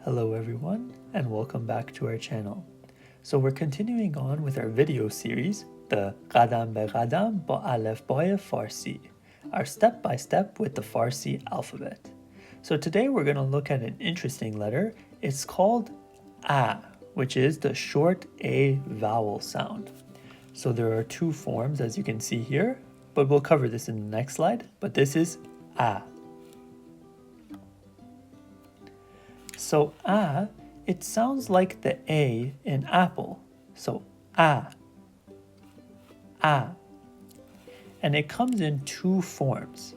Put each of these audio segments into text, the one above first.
Hello everyone, and welcome back to our channel. So we're continuing on with our video series, the قدم به قدم با الفبای فارسی, our step-by-step with the Farsi alphabet. So today we're going to look at an interesting letter. It's called A, which is the short A vowel sound. So there are two forms as you can see here, but we'll cover this in the next slide, but this is A. So A, it sounds like the A in apple. So A. And it comes in two forms.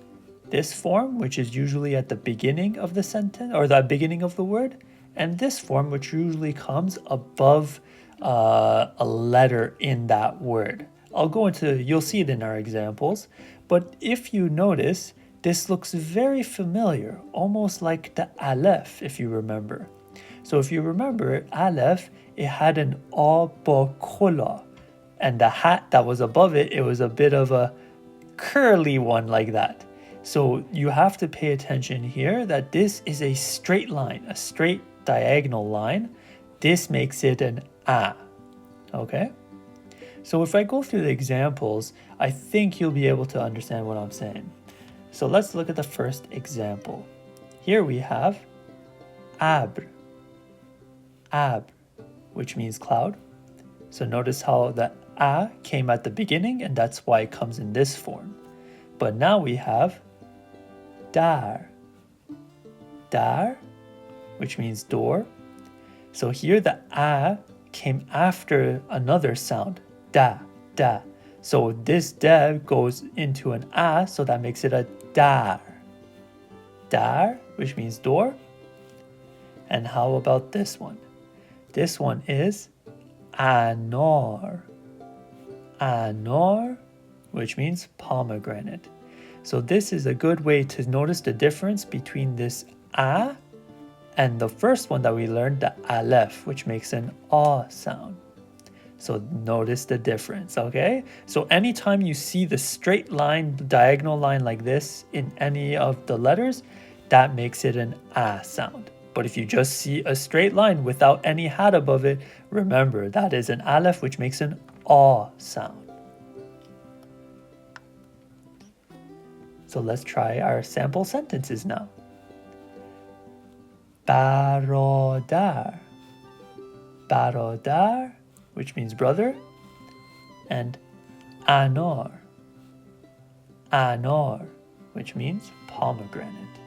This form, which is usually at the beginning of the sentence or the beginning of the word, and this form, which usually comes above a letter in that word. You'll see it in our examples, but if you notice, this looks very familiar, almost like the aleph, if you remember. So if you remember, aleph, it had an a ba kola, and the hat that was above it, it was a bit of a curly one like that. So you have to pay attention here that this is a straight line, a straight diagonal line. This makes it an a, okay? So if I go through the examples, I think you'll be able to understand what I'm saying. So let's look at the first example. Here we have abr, which means cloud. So notice how the a came at the beginning, and that's why it comes in this form. But now we have dar, which means door. So here the a came after another sound, da. So this da goes into an a, so that makes it a dar, which means door. And how about this one? This one is anar, which means pomegranate. So this is a good way to notice the difference between this a and the first one that we learned, the aleph, which makes an a sound. So notice the difference, okay? So anytime you see the straight line, diagonal line like this in any of the letters, that makes it an a sound. But if you just see a straight line without any hat above it, remember that is an aleph, which makes an a sound. So let's try our sample sentences now. Barodar, which means brother, and anar, which means pomegranate.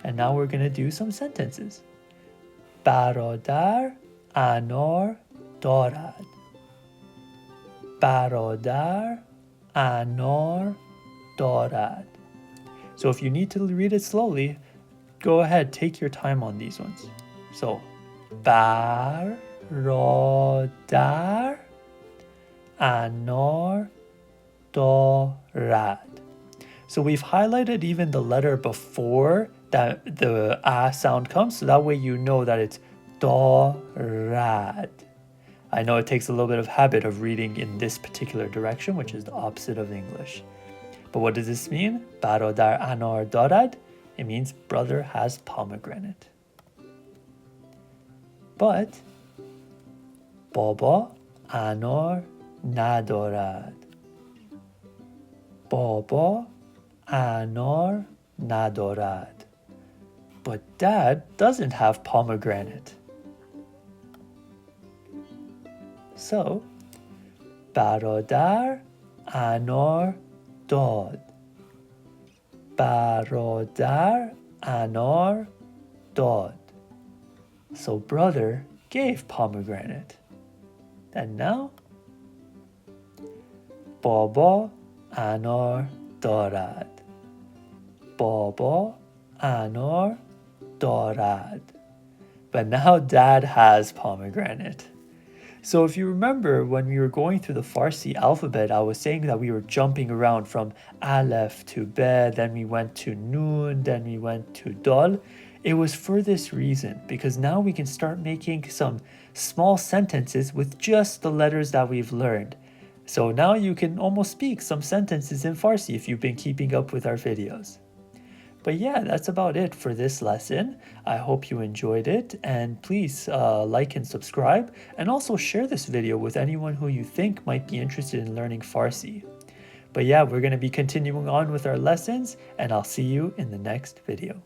And now we're going to do some sentences. Barodar anar dorad. Barodar anar dorad. So if you need to read it slowly, go ahead, take your time on these ones. So barodar anar dorad. So we've highlighted even the letter before that the a sound comes, so that way you know that it's dorad. I know it takes a little bit of habit of reading in this particular direction, which is the opposite of English. But what does this mean? Barodar anar dorad. It means brother has pomegranate. But baba anar nadorad. Baba anar nadorad. But dad doesn't have pomegranate. So barodar anar dad. Barodar anar dad. So brother gave pomegranate. And now baba anar dorad. Baba anar dorad. But now dad has pomegranate. So if you remember when we were going through the Farsi alphabet, I was saying that we were jumping around from aleph to be, then we went to nun, then we went to dal. It was for this reason, because now we can start making some small sentences with just the letters that we've learned. So now you can almost speak some sentences in Farsi if you've been keeping up with our videos. But yeah, that's about it for this lesson. I hope you enjoyed it, and please like and subscribe, and also share this video with anyone who you think might be interested in learning Farsi. But yeah, we're going to be continuing on with our lessons, and I'll see you in the next video.